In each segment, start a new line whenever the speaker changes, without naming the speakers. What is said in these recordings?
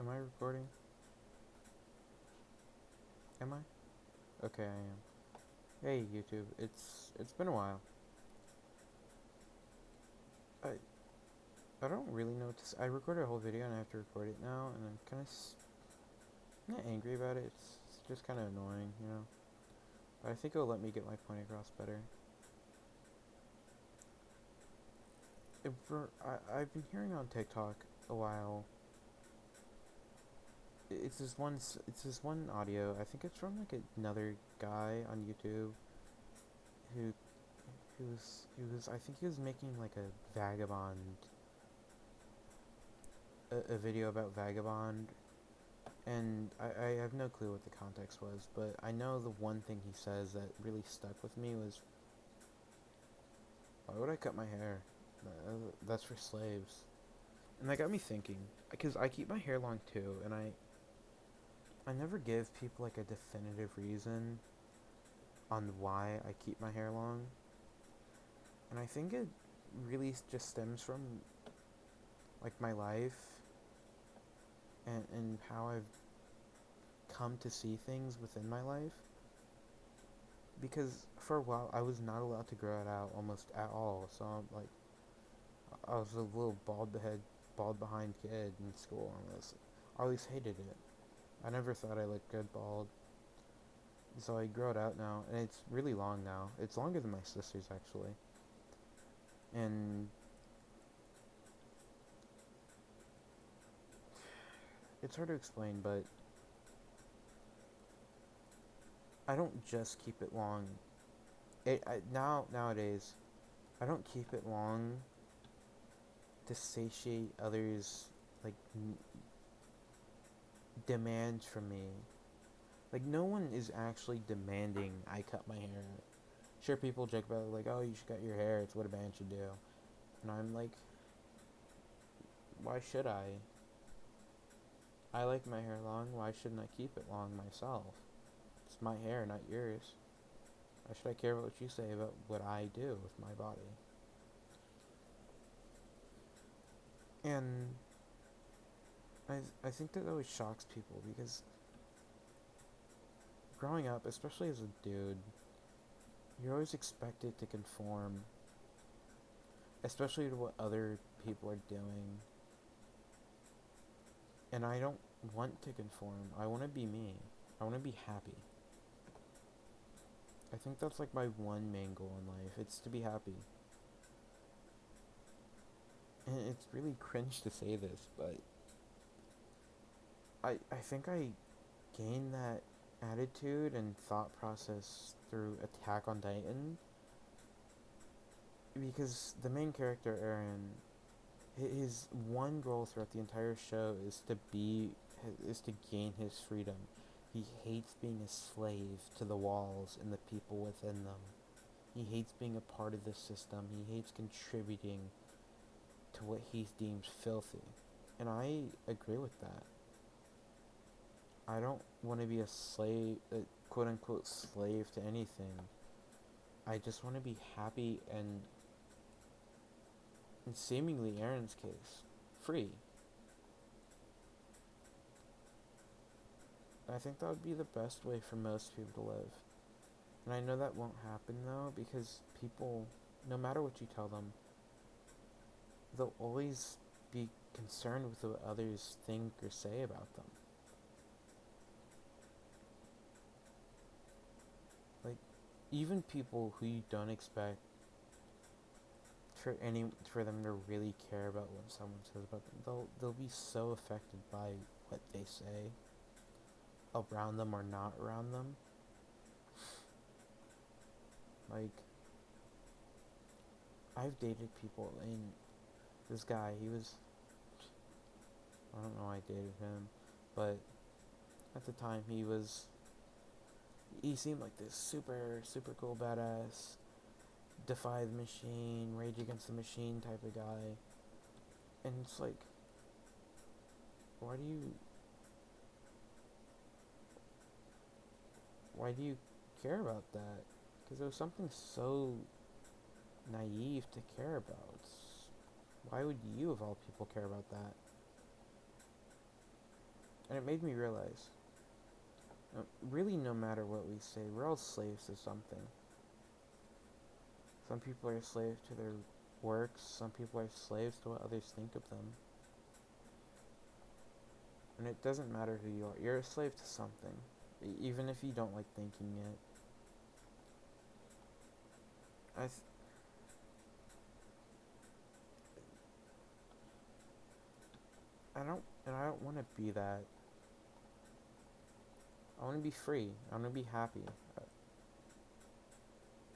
Am I recording? Am I? Okay, I am. Hey YouTube, it's been a while. I I don't really know what to I recorded a whole video and I have to record it now, and I'm kind of not angry about it. It's just kind of annoying, you know. But I think it'll let me get my point across better. I've been hearing on TikTok a while. It's this one audio. I think it's from like another guy on YouTube who he was I think he was making like a video about Vagabond, and I have no clue what the context was, but I know the one thing he says that really stuck with me was, why would I cut my hair? That's for slaves. And that got me thinking, because I keep my hair long too, and I never give people like a definitive reason on why I keep my hair long. And I think it really just stems from like my life and how I've come to see things within my life, because for a while I was not allowed to grow it out almost at all. So I'm like, I was a little bald behind kid in school. I always hated it. I never thought I looked good bald. So I grow it out now, and it's really long now. It's longer than my sister's actually, and it's hard to explain. But I don't just keep it long. Nowadays, I don't keep it long to satiate others like demands from me. Like, no one is actually demanding I cut my hair. Sure, people joke about it, like, oh, you should cut your hair, it's what a man should do. And I'm like, why should I? I like my hair long, why shouldn't I keep it long myself? It's my hair, not yours. Why should I care about what you say about what I do with my body? And I think that always shocks people, because growing up, especially as a dude, you're always expected to conform, especially to what other people are doing. And I don't want to conform. I want to be me. I want to be happy. I think that's like my one main goal in life. It's to be happy. And it's really cringe to say this, but I think I gained that attitude and thought process through Attack on Titan, because the main character, Eren, his one goal throughout the entire show is to gain his freedom. He hates being a slave to the walls and the people within them. He hates being a part of the system. He hates contributing to what he deems filthy. And I agree with that. I don't want to be a slave, a quote unquote slave to anything. I just want to be happy and, in seemingly Eren's case, free. I think that would be the best way for most people to live. And I know that won't happen though, because people, no matter what you tell them, they'll always be concerned with what others think or say about them. Like, even people who you don't expect for them to really care about what someone says about them, they'll be so affected by what they say around them or not around them. Like, I've dated people, and this guy, I don't know why I dated him, but at the time he seemed like this super cool badass, defy the machine, rage against the machine type of guy. And it's like, why do you why do you care about that? Because it was something so naive to care about. Why would you, of all people, care about that? And it made me realize, really, no matter what we say, we're all slaves to something. Some people are slaves to their works, some people are slaves to what others think of them. And it doesn't matter who you are, you're a slave to something, even if you don't like thinking it. I, th- I don't want to be that. I want to be free. I want to be happy.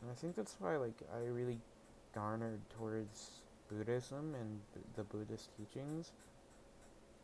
And I think that's why, like, I really garnered towards Buddhism and the Buddhist teachings,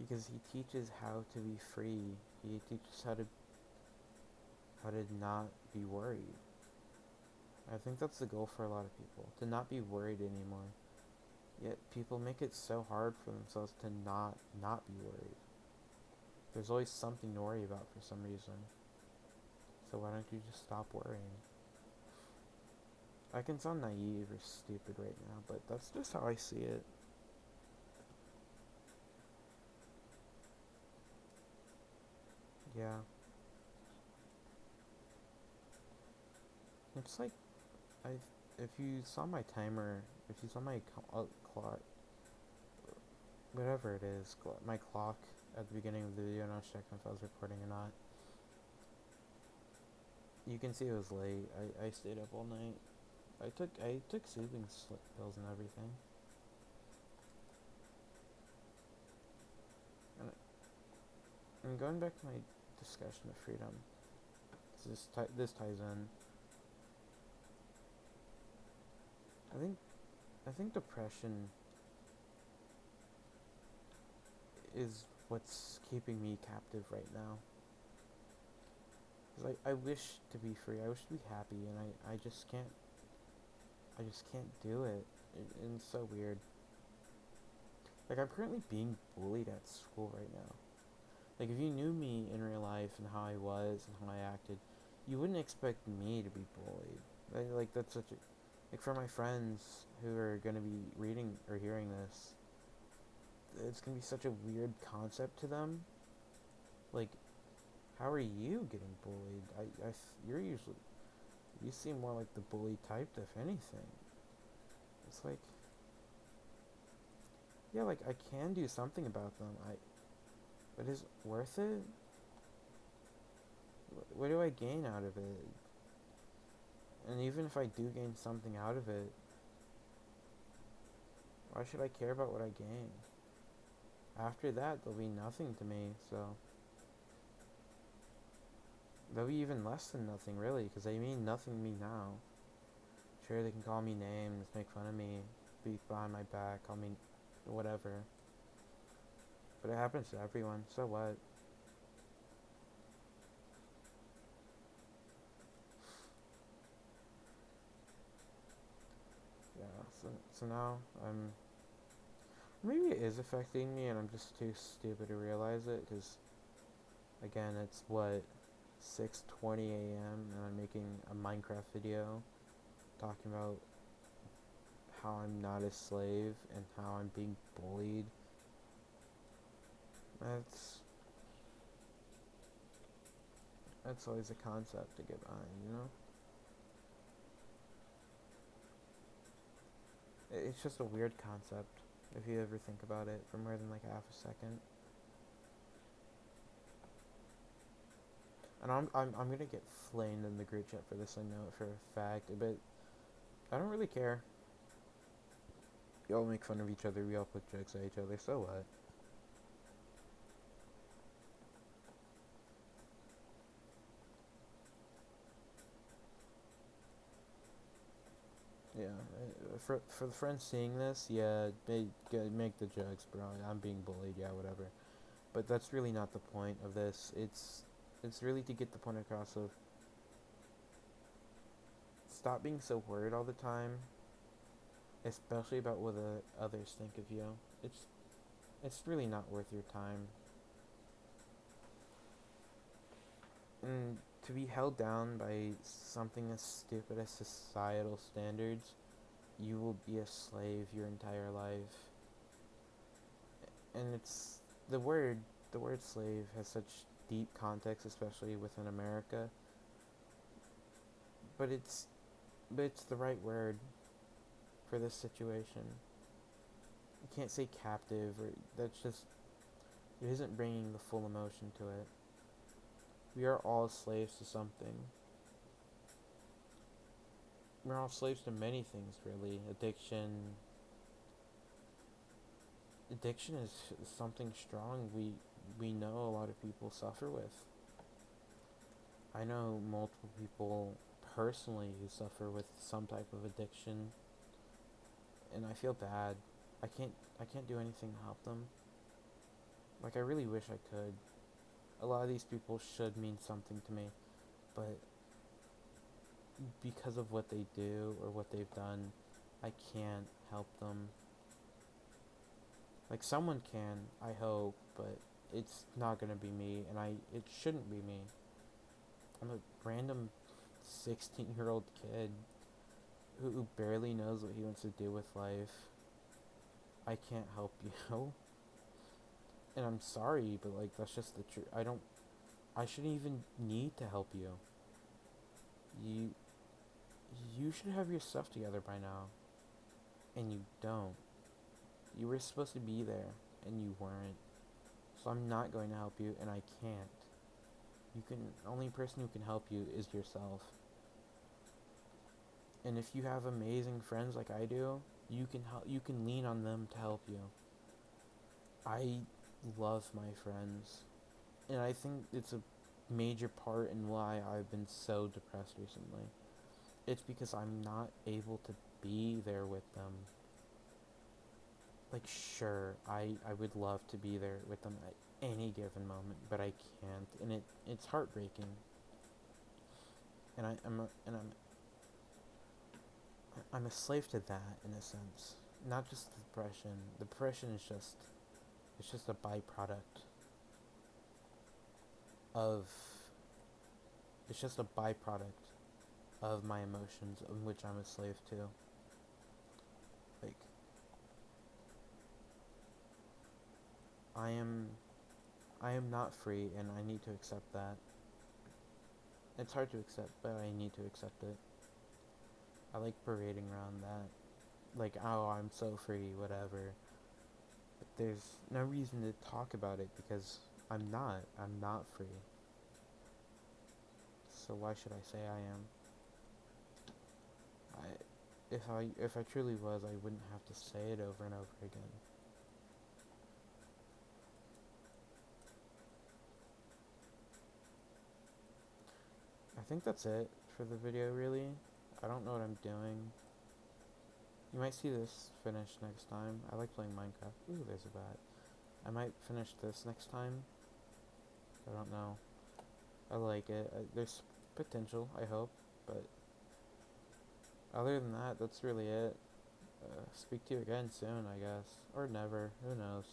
because he teaches how to be free. He teaches how to not be worried. I think that's the goal for a lot of people, to not be worried anymore. Yet people make it so hard for themselves to not be worried. There's always something to worry about for some reason. So why don't you just stop worrying? I can sound naive or stupid right now, but that's just how I see it. Yeah. It's like I if you saw my timer, if you saw my clock, whatever it is, my clock at the beginning of the video, and I was checking if I was recording or not. You can see it was late. I stayed up all night. I took sleeping pills and everything. And, and going back to my discussion of freedom, this ties in. I think I think depression is what's keeping me captive right now. 'Cause I wish to be free. I wish to be happy, and I just can't. I just can't do it. And it's so weird. Like, I'm currently being bullied at school right now. Like, if you knew me in real life and how I was and how I acted, you wouldn't expect me to be bullied. Like that's such a, like, for my friends who are gonna be reading or hearing this, it's gonna be such a weird concept to them. Like, how are you getting bullied? You're usually, you seem more like the bully type, if anything. It's like, yeah, like, I can do something about them. But is it worth it? What do I gain out of it? And even if I do gain something out of it, why should I care about what I gain? After that, there'll be nothing to me, so there'll be even less than nothing, really, because they mean nothing to me now. Sure, they can call me names, make fun of me, speak behind my back, call me whatever. But it happens to everyone, so what? Yeah, so now maybe it is affecting me and I'm just too stupid to realize it, because, again, it's what, 6:20 a.m. and I'm making a Minecraft video talking about how I'm not a slave and how I'm being bullied. That's that's always a concept to get behind, you know? It's just a weird concept if you ever think about it for more than like half a second. And I'm gonna get flamed in the group chat for this, I know it for a fact, but I don't really care. We all make fun of each other, we all put jokes at each other, so what? Yeah, for the friends seeing this, yeah, make the jokes, bro. I'm being bullied, yeah, whatever. But that's really not the point of this. It's really to get the point across of, stop being so worried all the time, especially about what the others think of you. It's really not worth your time. And to be held down by something as stupid as societal standards, you will be a slave your entire life. And it's the word. the word slave has such deep context, especially within America, but it's the right word for this situation. You can't say captive, or that's just, it isn't bringing the full emotion to it. We are all slaves to something. We're all slaves to many things, really. Addiction is something strong we know a lot of people suffer with. I know multiple people personally who suffer with some type of addiction, and I feel bad. I can't do anything to help them. Like, I really wish I could. A lot of these people should mean something to me, but because of what they do or what they've done, I can't help them. Like, someone can, I hope, but it's not gonna be me, and it shouldn't be me. I'm a random 16-year-old kid who barely knows what he wants to do with life. I can't help you. And I'm sorry, but like, that's just the truth. I shouldn't even need to help you. You you should have your stuff together by now, and you don't. You were supposed to be there, and you weren't. So I'm not going to help you, and I can't. Only person who can help you is yourself. And if you have amazing friends like I do, you can lean on them to help you. I love my friends, and I think it's a major part in why I've been so depressed recently. It's because I'm not able to be there with them. Like, sure, I would love to be there with them at any given moment, but I can't, and it's heartbreaking. And I'm a slave to that in a sense. Not just the depression. The depression is just, it's just a byproduct of it's just a byproduct of my emotions, of which I'm a slave to. Like, I am I am not free, and I need to accept that. It's hard to accept, but I need to accept it. I like parading around that. Like, oh, I'm so free, whatever. But there's no reason to talk about it because I'm not. I'm not free. So why should I say I am? If I truly was, I wouldn't have to say it over and over again. I think that's it for the video, really. I don't know what I'm doing. You might see this finished next time. I like playing Minecraft. Ooh, there's a bat. I might finish this next time. I don't know. I like it. There's potential, I hope. But other than that, that's really it. Speak to you again soon, I guess. Or never. Who knows?